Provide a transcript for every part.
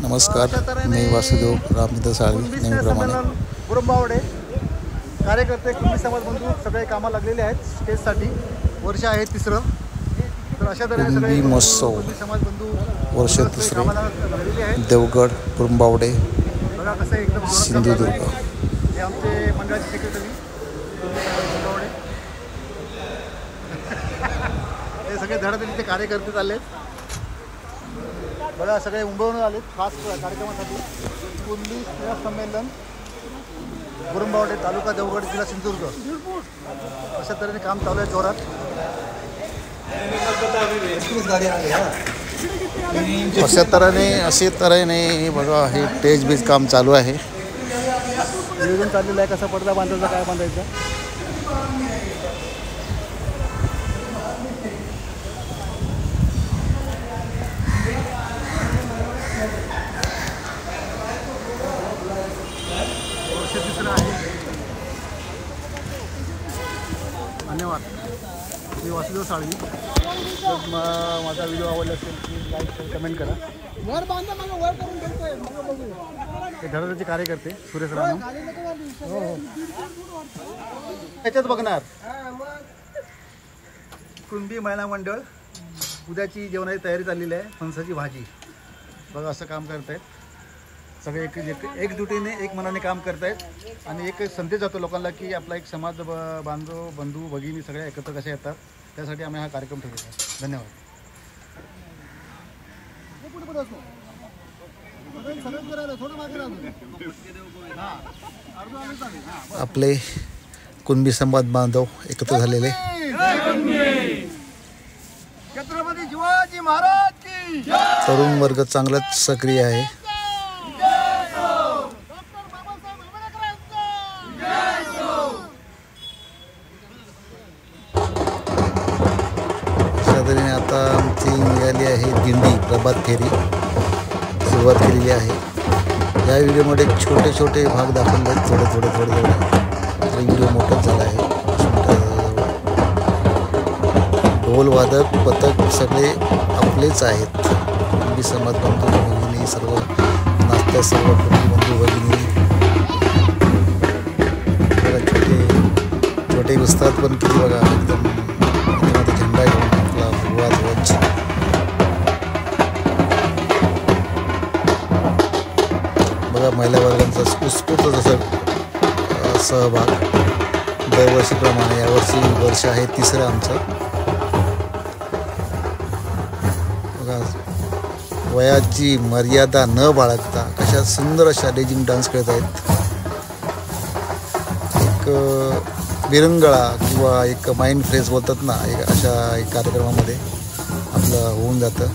नमस्कार, मी वासुदेव रामचंद्र साळवी नेहमीप्रमाणे. गुरुंबावडे कार्यकर्ते कुंभी समाज बंधू सगळे कामाला लागलेले आहेत. स्टेजसाठी वर्ष आहे तिसरं. तर अशा तऱ्हेने कुंभी महोत्सव समाज बंधू वर्ष तिसरे देवगड गुरुंबावडे बघा कसं एकदम सिंधुदुर्ग. हे आमचे मंडळाचे सेक्रेटरी गुरुंबावडे. हे सगळे धडाधडीचे कार्यकर्ते चाललेत. बघा सगळे मुंबईहून आलेत खास कार्यक्रमासाठी. कुंभी स्नेह संमेलन गुरुंबावडे तालुका देवगड जिल्हा सिंधुदुर्ग. अशा तऱ्हेने काम चालू आहे जोरात. अशा तऱ्हेने बघा हे स्टेज बीज काम चालू आहे. नियोजन चाललेलं आहे. कसा पडदा बांधायचा, काय बांधायचा. धन्यवाद. मी वासुदेव साळवी. जर माझा व्हिडिओ आवडला असेल प्लीज लाईक शेअर कमेंट करा. हे धडाधडीचे कार्यकर्ते सुरेश राणा याच्यात बघणार. कुंभी महिला मंडळ उद्याची जेवणाची तयारी चाललेली आहे. फणसाची भाजी बघा असं काम करत आहेत सगळे. एकजुटीने एक मनाने काम करतायत आणि एक संदेश जातो लोकांना की आपला एक समाज बांधव बंधू भगिनी सगळे एकत्र कसे येतात. त्यासाठी आम्ही हा कार्यक्रम ठेवलेला आहे. धन्यवाद. आपले कुंभी समाज बांधव एकत्र झालेले. छत्रपती शिवाजी महाराज की तरुण वर्ग चांगलाच सक्रिय आहे. आता आमची निघाली आहे दिंडी प्रभात फेरी सुरुवात केलेली आहे. या व्हिडिओमध्ये छोटे छोटे भाग दाखवले आहेत. थोडे तर व्हिडिओ मोठाच झाला आहे. ढोल वादक पथक सगळे आपलेच आहेत. कुंभी समाज बंधू भगिनी सर्व नाचत्या. सर्व कुंभी बंधू भगिनी बघा छोटे दिसतात पण किती बघा एकदम झेंडा घेऊन आपला भगवा ध्वज. बघा महिला वर्गांचा उत्स्फूर्त जसं सहभाग दरवर्षीप्रमाणे यावर्षी वर्ष आहे तिसरं आमचं. बघा वयाची मर्यादा न बाळगता कशा सुंदर अशा लेझिम डान्स खेळत आहेत. एक विरंगळा किंवा एक माइंड फ्रेश बोलतात ना, अशा एक कार्यक्रमामध्ये आपलं होऊन जातं.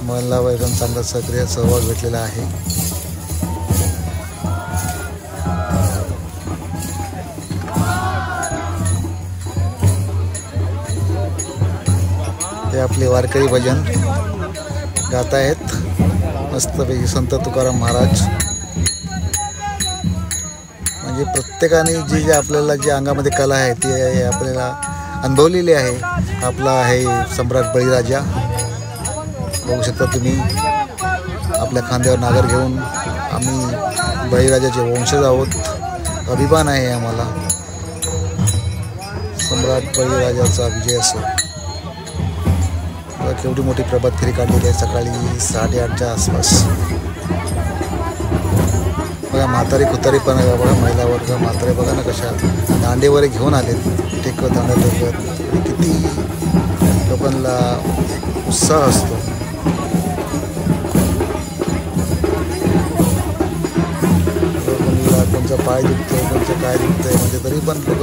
महिला वर्गांना चांगला सक्रिय सहभाग भेटलेला आहे. ते आपले वारकरी भजन गात आहेत मस्तपैकी. संत तुकाराम महाराज म्हणजे प्रत्येकाने जे आपल्याला जे अंगामध्ये कला आहे ती आपल्याला अनुभवलेली आहे. आपला आहे सम्राट बळीराजा बघू शकता तुम्ही. आपल्या खांद्यावर नागर घेऊन आम्ही बळीराजाचे वंशज आहोत. अभिमान आहे आम्हाला. सम्राट बळीराजाचा विजय असो. केवढी मोठी प्रभात फेरी काढलेली आहे सकाळी 8:30च्या आसपास. बघा म्हातारी खुतारी पण आहे. बघा महिला वर्ग म्हातारे बघा ना कशा दांडेवर घेऊन आले. टेकत दांडा टेकत किती लोकांना उत्साह असतो. कोणचा पाय दुखतोय कोणचं काय दुखतंय म्हणजे तरी पण लोक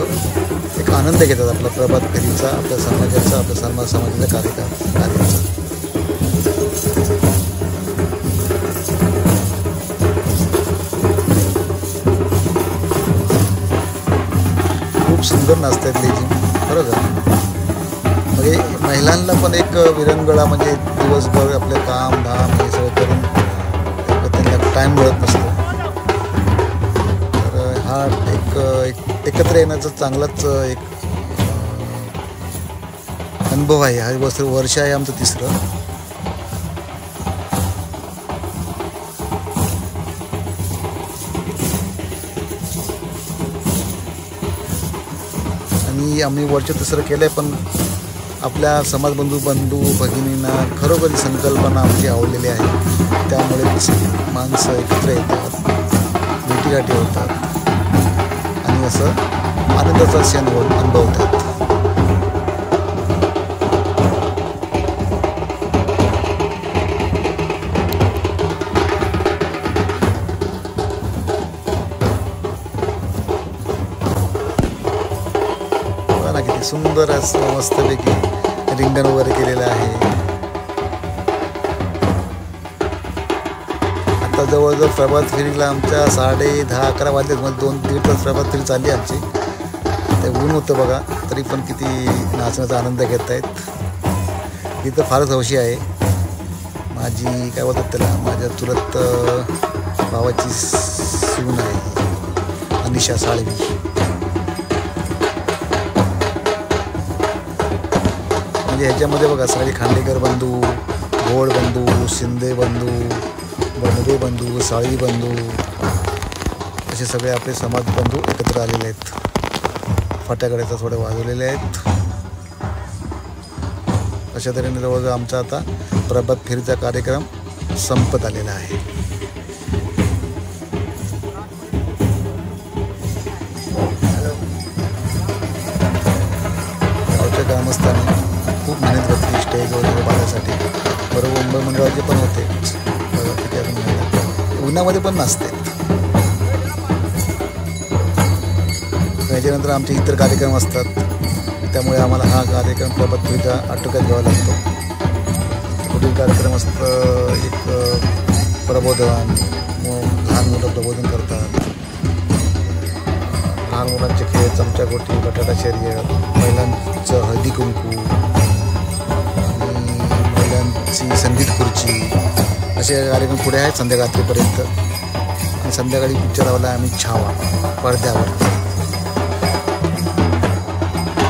एक आनंद घेतात आपल्या प्रभात फेरीचा, आपल्या समाजाचा, आपल्या समाजाच्या कार्याचा. खूप सुंदर नाचतात लेझिम बरोबर. म्हणजे महिलांना पण एक विरंगुळा म्हणजे दिवसभर आपले काम धाम हे सगळं करून त्यांना टाईम मिळत नसतो. तर हा एक एकत्र येण्याचा चांगलाच एक अनुभव आहे. हा वर्ष आहे आमचं तिसरं. ही आम्ही वर्ष तिसरं केलं आहे, पण आपल्या समाजबंधू भगिनींना खरोखरी संकल्पना आमची आवडलेली आहे. त्यामुळे माणसं एकत्र येतात, भेटीगाठी होतात आणि असं आनंदाचा क्षण अनुभवतात. किती सुंदर असं मस्तपैकी रिंगण वगैरे केलेलं आहे. आता जवळजवळ प्रभात फेरीला आमच्या 10:30-11 वाजले, मग 2-1.5 तास प्रभात फेरी चालली आमची. ते ऊन होतं बघा, तरी पण किती नाचण्याचा आनंद घेत आहेत. इथं फारच हौशी आहे. माझी काय बोलतात त्याला, माझ्या चुलत भावाची सून आहे अनिशा साळवी. म्हणजे ह्याच्यामध्ये बघा सगळे खांडेकर बंधू, घोड बंधू, शिंदे बंधू, बनवे बंधू, साळवी बंधू असे सगळे आपले समाज बंधू एकत्र आलेले आहेत. फटाकड्याचा थोडे वाजवलेले आहेत. अशा तऱ्हेने जवळजवळ आमचा आता प्रभात फेरीचा कार्यक्रम संपत आलेला आहे. गावच्या ग्रामस्थांनी खूप मेहनत घेतली स्टेज वगैरे बांधण्यासाठी. बरोबर मुंबई मंडळाचे पण होते, उन्हामध्ये पण नसते. त्याच्यानंतर आमचे इतर कार्यक्रम असतात, त्यामुळे आम्हाला हा कार्यक्रम प्रभात फेरीचा आटोक्यात घ्यावा लागतो. पुढील कार्यक्रम असतं एक प्रबोधन, लहान मुलं प्रबोधन करतात. लहान मुलांचे खेळ, चमचागोटी, बटाटा शर्यत, महिलांचं हळदी कुंकू, महिलांची संगीत खुर्ची असे कार्यक्रम पुढे आहेत संध्याकाळपर्यंत. आणि संध्याकाळी पिक्चर लावला आम्ही छावा पडद्यावर.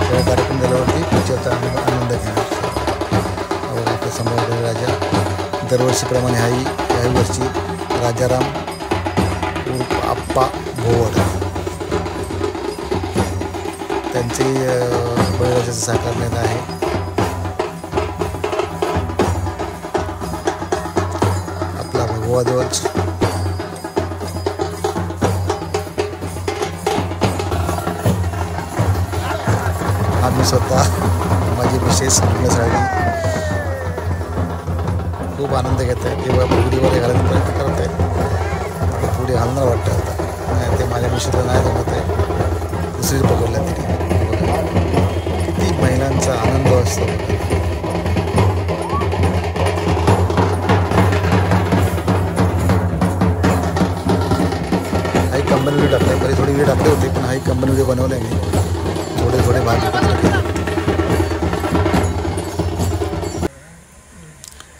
सगळा कार्यक्रम झाल्यावरती पिक्चरचा आनंद घेणार. आपले सम्राट बळीराजा दरवर्षीप्रमाणे याही वर्षी राजाराम उर्फ आप्पा भोवड त्यांचे बळीराजाचं साकारण्यात आहे. भगवा ध्वज, आम्ही स्वतः माझी विशेष लग्नासाठी खूप आनंद घेत आहे. तेव्हा बुगडीवर घालण्याचा प्रयत्न करत आहे. पुढे घालणार वाटतं आता, नाही ते माझ्या विषयाला नाही जमत आहे. दुसरीच पकडलं तरी किती महिलांचा आनंद असतो. कंबाईन व्हिडिओ टाकले, बरे थोडे व्हिडिओ टाकले होते, पण हाही कंबाईन व्हिडिओ बनवले मी. थोडे भाग एकत्र केले.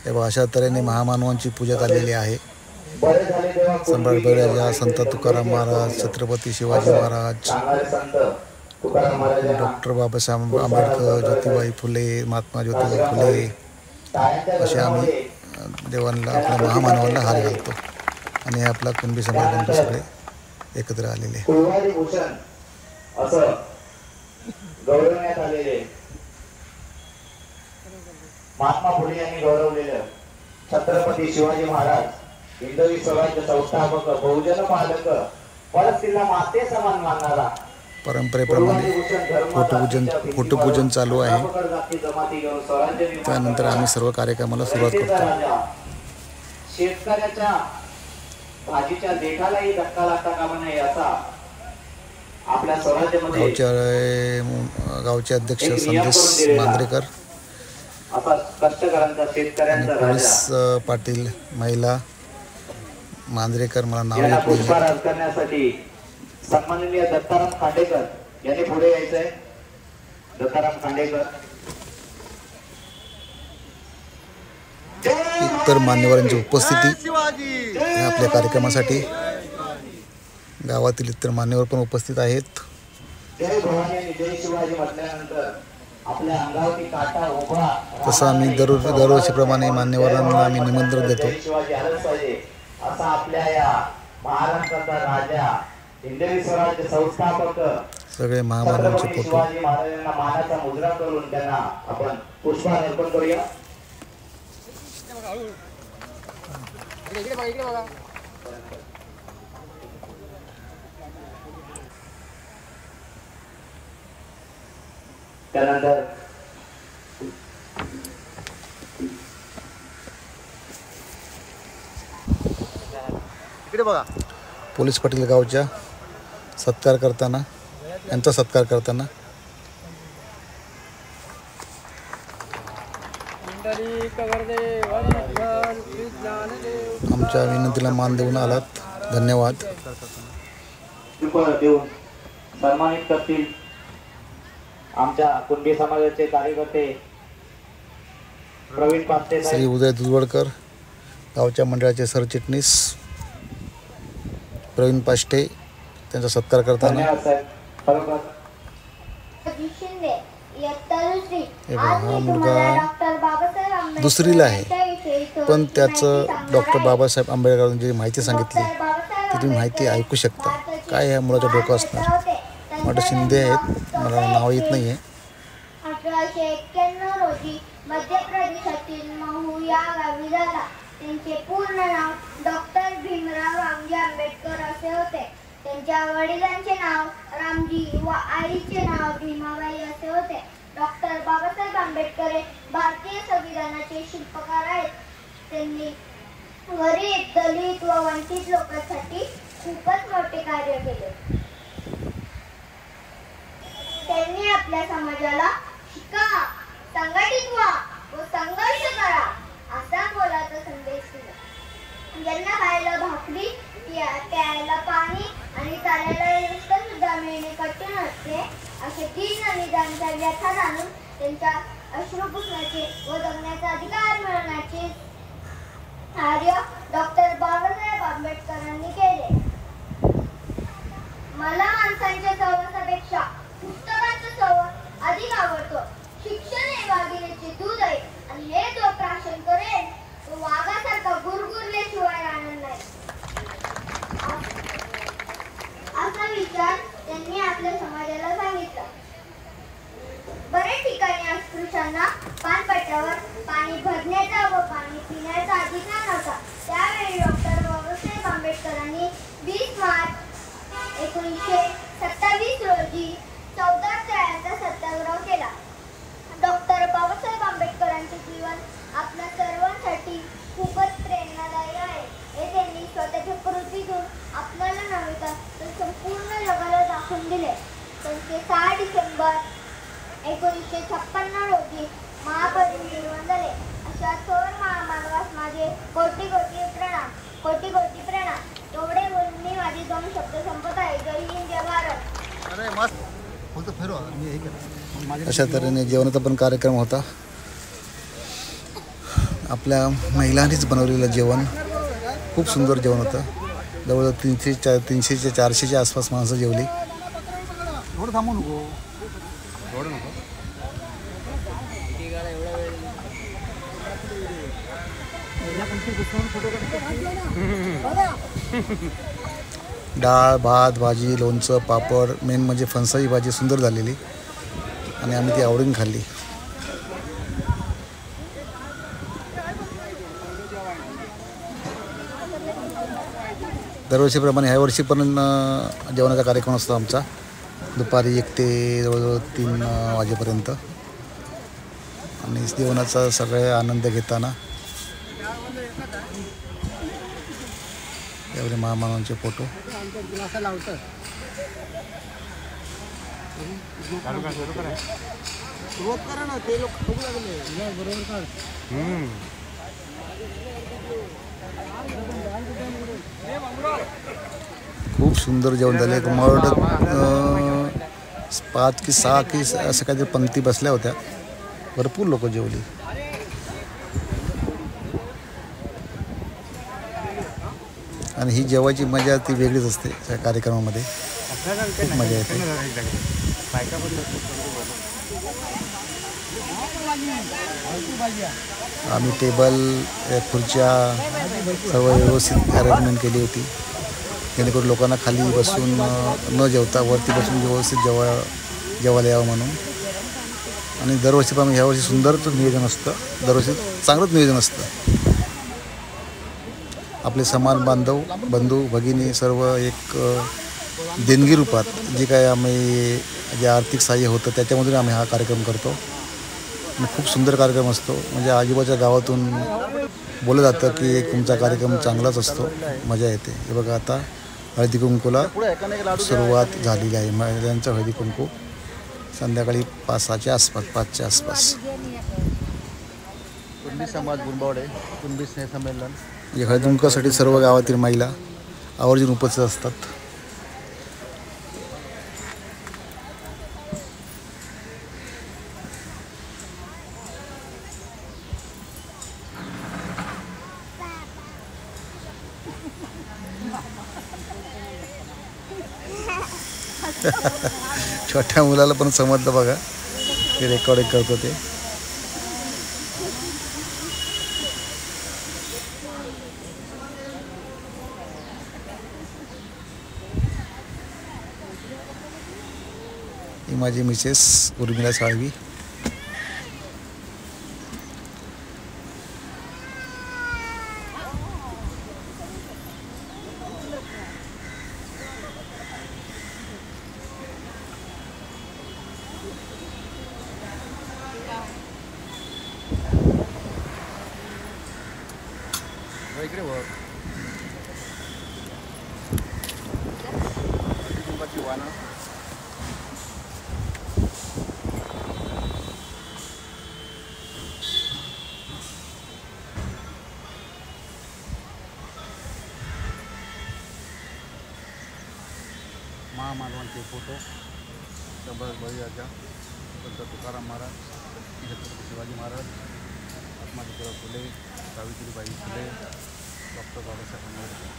तेव्हा अशा तऱ्हेने महामानवांची पूजा चाललेली आहे. सम्राट बळीराजा, संत तुकाराम महाराज, छत्रपती शिवाजी महाराज, डॉक्टर बाबासाहेब आंबेडकर, ज्योतिबाई फुले, महात्मा ज्योतिबा फुले असे आम्ही देवांना, आपल्या महामानवांना हार घालतो. आणि हे आपला कुणबी समाज बंधू सगळे एकत्र आलेले. असं गौरवण्यात आलेले महात्मा फुले यांनी गौरवलेलं छत्रपती शिवाजी महाराज, हिंदवी स्वराज्य संस्थापक, बहुजन पालक, परस्त्रीला माते समान मानणारा. परंपरेप्रमाणे फोटोपूजन चालू आहे. त्यानंतर आम्ही सर्व कार्यक्रमाला सुरुवात करतो. शेतकऱ्याच्या भाजीच्या देठालाही धक्का लागता कामा नये असा आपल्या स्वराज्यामध्ये गावचे अध्यक्ष संदेश मांजरेकर, असा कष्टकऱ्यांचा, शेतकऱ्यांचा पोलीस पाटील महिला मांजरेकर, मला नाव येत पुष्पहार करण्यासाठी सन्माननीय दत्ताराम खांडेकर यांनी पुढे यायचंय. दत्ताराम खांडेकर, इतर मान्यवरांची उपस्थिती आपल्या कार्यक्रमासाठी. गावातील इतर मान्यवर पण उपस्थित आहेत. जय भवानी आणि जय शिवाजी म्हटल्यानंतर आपल्या अंगावरती काटा उभा. तसं आम्ही दरवर्षीप्रमाणे मान्यवरांना आम्ही निमंत्रण देतो. शिवाजी आलंच पाहिजे असा आपल्या या महाराष्ट्राचा राजा, हिंदवी स्वराज्य संस्थापक, सगळे महामानवांचे छत्रपती फोटो. शिवाजी महाराजांना मानाचा मुद्रा करून त्यांना आपण पुष्पहार अर्पण करूया. त्यानंतर इकडे बघा. पोलीस पाटील गावच्या सत्कार करताना, यांचा सत्कार करताना आमच्या विनंतीला मान देऊन आलात. धन्यवाद. पुष्पहार देऊन सन्मानित करतील आमच्या कुणबी समाजाचे कार्यकर्ते प्रवीण पास्ते श्री साहेब. उदय दुधवडकर, गावच्या मंडळाचे सरचिटणीस प्रवीण पाष्टे, त्यांचा सत्कार करताना धन्यवाद साहेब. खरोखर शिंदे इयत्ता दुसरी. हे बघा, आज हा मी मुलगा तुम्हाला डॉक्टर बाबासाहेब आंबेडकर दुसरीला आहे. यांच्याविषयी थोडीशी पण माहिती त्याचं सांगणार डॉक्टर आहे. बाबासाहेब आंबेडकरांची जी माहिती सांगितली डॉक्टर बाबासाहेब ती तुम्ही माहिती आंबेडकर ऐकू शकता. भारताचे काय ह्या मुलाचं डोकं असणार. महान नेता होते. मला शिंदे आहेत, मला नाव येत नाही आहे. 1891 रोजी मध्य प्रदेशातील महू या गावी झाला. त्यांचे पूर्ण नाव डॉक्टर भीमराव रामजी आंबेडकर असे होते. त्यांच्या वडिलांचे नाव रामजी व आईचे नाव भीमाबाई असे होते. डॉक्टर बाबासाहेब आंबेडकर हे भारतीय संविधानाचे शिल्पकार आहेत. त्यांनी गरीब, दलित व वंचित लोकांसाठी खूपच मोठे कार्य केले. त्यांनी आपल्या समाजाला शिका, संघटित व्हा व संघर्ष करा असा मोलाचा संदेश दिला. ज्यांना खायला भाकरी, प्यायला पाणी आणि चालायला रस्ता सुद्धा मिळणे कठीण असते असे दीन आणि त्यांच्या व्यथा जाणून त्यांच्या अश्रू पुसण्याचे व जगण्याचा अधिकार मिळवण्याचे कार्य डॉक्टर बाबासाहेब आंबेडकरांनी केले. मला माणसांच्या सहवासापेक्षा पुस्तकांचा सहवास अधिक आवडतो. शिक्षण हे वाघिणीचे दूध आहे आणि हे जो प्राशन करेल तो वाघासारखा गुरगुरल्याशिवाय राहणार नाही असा विचार त्यांनी आपल्या समाजाला सांगितला. बरेच ठिकाणी अस्पृश्यांना पानपट्ट्यावर पाणी भरण्याचा व पाणी पिण्याचा अधिकार नव्हता. त्यावेळी डॉक्टर बाबासाहेब आंबेडकरांनी 20 मार्च 1927 रोजी 14 तळ्याचा सत्याग्रह केला. डॉक्टर बाबासाहेब आंबेडकरांचे जीवन आपल्या सर्वांसाठी खूपच प्रेरणादायी आहे. हे त्यांनी स्वतःच्या कृतीतून आपल्याला नव्हे तर संपूर्ण जगाला दाखवून दिले. त्यांचे 6 डिसेंबर 1956 रोजी महापरिनिर्वाण झाले. अशा थोर महामानवास माझे कोटी कोटी प्रणाम, कोटी कोटी प्रणाम. एवढे बोलून मी माझे 2 शब्द संपत आहे. जय हिंद, जय भारत. अरे मस्त फक्त फिरवा. मी हे केलं. अशा तऱ्हेने जेवणाचा पण कार्यक्रम होता. आपल्या महिलांनीच बनवलेलं जेवण खूप सुंदर जेवण होतं. जवळजवळ 300 ते 400च्या आसपास माणसं जेवली. थोडं थांबू नको. थोडं नको. डाळ, भात, भाजी, लोणचं, पापड, मेन म्हणजे फणसाची भाजी सुंदर झालेली आणि आम्ही ती आवडून खाल्ली. दरवर्षीप्रमाणे ह्या वर्षी पण जेवणाचा कार्यक्रम असतो आमचा. दुपारी 1 ते जवळजवळ 3 वाजेपर्यंत. आणि जेवणाचा सगळे आनंद घेताना एवढे महामानवांचे फोटो. खूप सुंदर जेवण झाले. मला वाटतं 5 की 6 की असं काहीतरी पंक्ती बसल्या होत्या. भरपूर लोक जेवली. आणि ही जेवायची मजा ती वेगळीच असते. त्या कार्यक्रमामध्ये खूप मजा येते. आम्ही टेबल, खुर्च्या सर्व व्यवस्थित अरेंजमेंट केली होती. जेणेकरून लोकांना खाली बसून न जेवता वरती बसून व्यवस्थित जेवायला यावं म्हणून. आणि दरवर्षीप्रमाणे ह्यावर्षी सुंदरच नियोजन असतं, दरवर्षी चांगलंच नियोजन असतं. आपले समान बांधव बंधू भगिनी सर्व एक देणगी रूपात जे काय आम्ही जे आर्थिक सहाय्य होतं त्याच्यामधून आम्ही हा कार्यक्रम करतो. आणि खूप सुंदर कार्यक्रम असतो. म्हणजे आजूबाजूच्या गावातून बोललं जातं की तुमचा कार्यक्रम चांगलाच असतो, मजा येते. हे बघा आता हळदी कुंकूला सुरुवात झालेली आहे. महिलांचं हळदी कुंकू संध्याकाळी 5-6च्या आसपास 5च्या आसपास. कुणबी समाज गुंबावडे कुणबी स्नेह संमेलन म्हणजे हळदी कुंकूसाठी सर्व गावातील महिला आवर्जून उपस्थित असतात. छोट्या मुलाला पण समजलं बघा, ते रेकॉर्डिंग करतो ते. ही माझी मिसेस उर्मिला साळवी. इकडे बघ कुंभाची वाहनं. महामानवांचे फोटो, संभाजी बळीराजा, संत तुकाराम महाराज, छत्रपती शिवाजी महाराज, महात्मा फुले, सावित्रीबाई फुले, डॉक्टर बाबासाहेब आंबेडकर.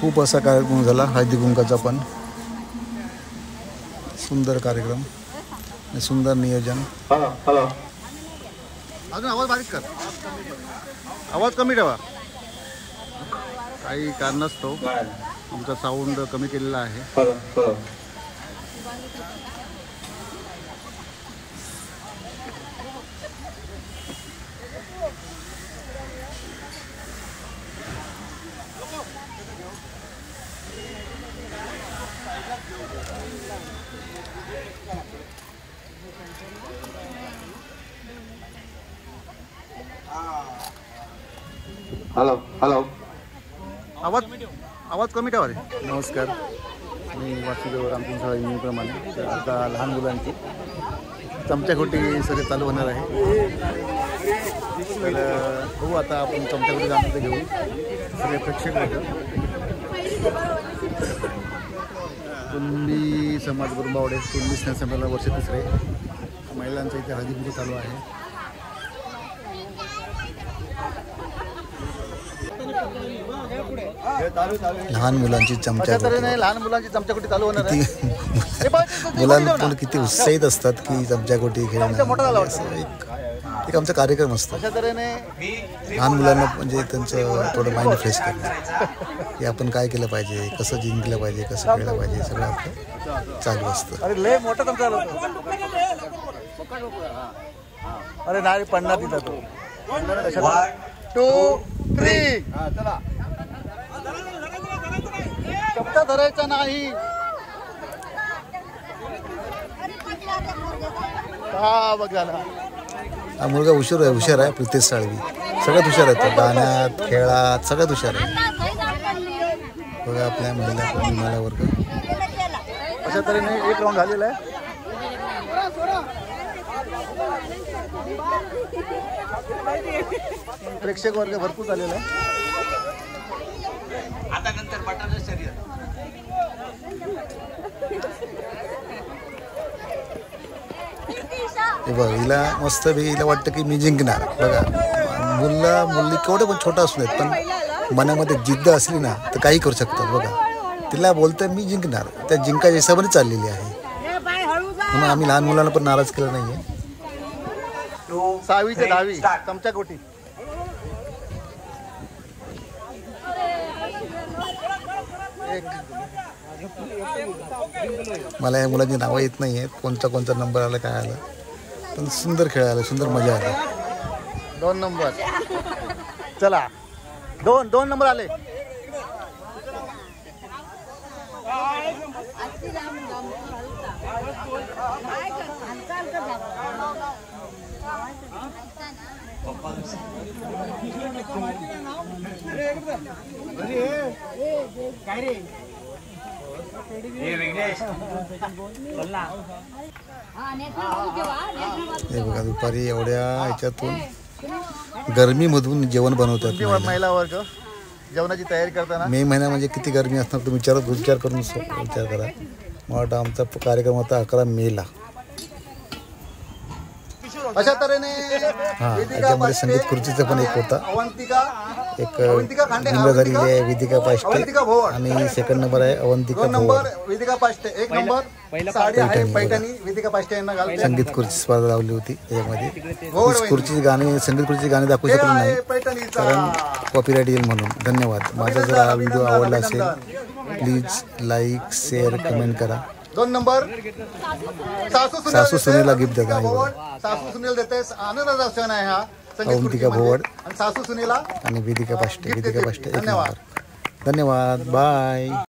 खूप असा कार्यक्रम झाला हळदी कुंकाचा पण. सुंदर कार्यक्रम आणि सुंदर नियोजन. हॅलो अजून आवाज बारीक कर, आवाज कमी ठेवा. काही कारणास्तव आमचा साऊंड कमी केलेला आहे. हॅलो हॅलो आवाज कमी ठेवा रे. नमस्कार, मी वासुदेव रामचंद्र साळवी नेहमीप्रमाणे. तर आता लहान मुलांची चमच्याखोटी सगळे चालू होणार आहे. तर बघू आता आपण चमच्याखोटी जाणून घेऊ सगळे प्रेक्षक आहेत. कुणबी समाज गुरुबावडे कुणबी स्नेह संमेलन वर्ष 3. महिलांचं इथे हळदी कुंकू चालू आहे. लहान मुलांची चमच्याखोटी, लहान मुलांची चमच्याखोटी चालू होणार आहे. मुलांना पण किती उत्साहित असतात की चमच्याखोटी खेळणं. असं एक आमचा कार्यक्रम असतो. लहान मुलांना म्हणजे त्यांचं थोडं माइंड फ्रेश करणं की आपण काय केलं पाहिजे, कसं जिंकलं पाहिजे, कसं खेळलं पाहिजे, सगळं आपलं चालू असतं. अरे लय मोठा चमचा आला. अरे नाही पडणार तिथं तो. 1 2 3 चला. चमचा धरायचा नाही. हा बघायला हा मुलगा हुशार आहे प्रितेश साळवी. सगळ्यात हुशार आहे, गाण्यात खेळात सगळ्यात हुशार आहे. बघा आपल्या महिला वर्ग. अशा तऱ्हेने एक राऊंड झालेला आहे. प्रेक्षक वर्ग भरपूर झालेला आहे. आता नंतर बटाटा शरीर हे बघ, हिला मस्त हिला वाटतं की मी जिंकणार. बघा मुलगा मुलगी केवढं पण छोटा असू देत, पण मनामध्ये जिद्द असली ना तर काही करू शकतात बघा. तिला बोलतं मी जिंकणार, त्या जिंकायच्या हिशोबाने चाललेली आहे. म्हणून आम्ही लहान मुलांना पण नाराज केलं नाही आहे. 6वी ते 10वी चमचा गोटी. मला या मुलांची नावं येत नाही आहेत, कोणता नंबर आला काय आला, पण सुंदर खेळायला सुंदर मजा आली. 2 नंबर. चला 2 नंबर आले. हे बघा दुपारी एवढ्या ह्याच्यातून गरमीमधून जेवण बनवतात महिला वर्ग जेवणाची तयारी करताना. मे महिना म्हणजे किती गरमी असणार तुम्ही विचार करून विचार करा. मला वाटतं आमचा कार्यक्रम होता 11 मेला. अशा तऱ्हेने याच्यामध्ये संगीत खुर्चीचा पण एक होता. एक विनर झालेली आहे वेदिका पाष्टे आणि सेकंड नंबर आहे अवंतिका भोवड. वेदिका पाष्टे. 1 नंबर साडी आहे पैठणी. वेदिका पाष्टे यांना घालून संगीत खुर्ची स्पर्धा लावली होती. याच्यामध्ये खुर्चीची गाणी संगीत खुर्चीची गाणी दाखवू शकलो नाही कारण कॉपीराईट येईल म्हणून. धन्यवाद. माझा जर हा व्हिडिओ आवडला असेल प्लीज लाईक शेअर कमेंट करा. 2 नंबर सासू सुनीला गिफ्ट देता. सासू सुनील देते. आनंदाचा क्षण आहे हा. अवंतिका भोवड आणि सासू सुनीला आणि वेदिका पाष्टे. 1 नंबर. धन्यवाद. बाय.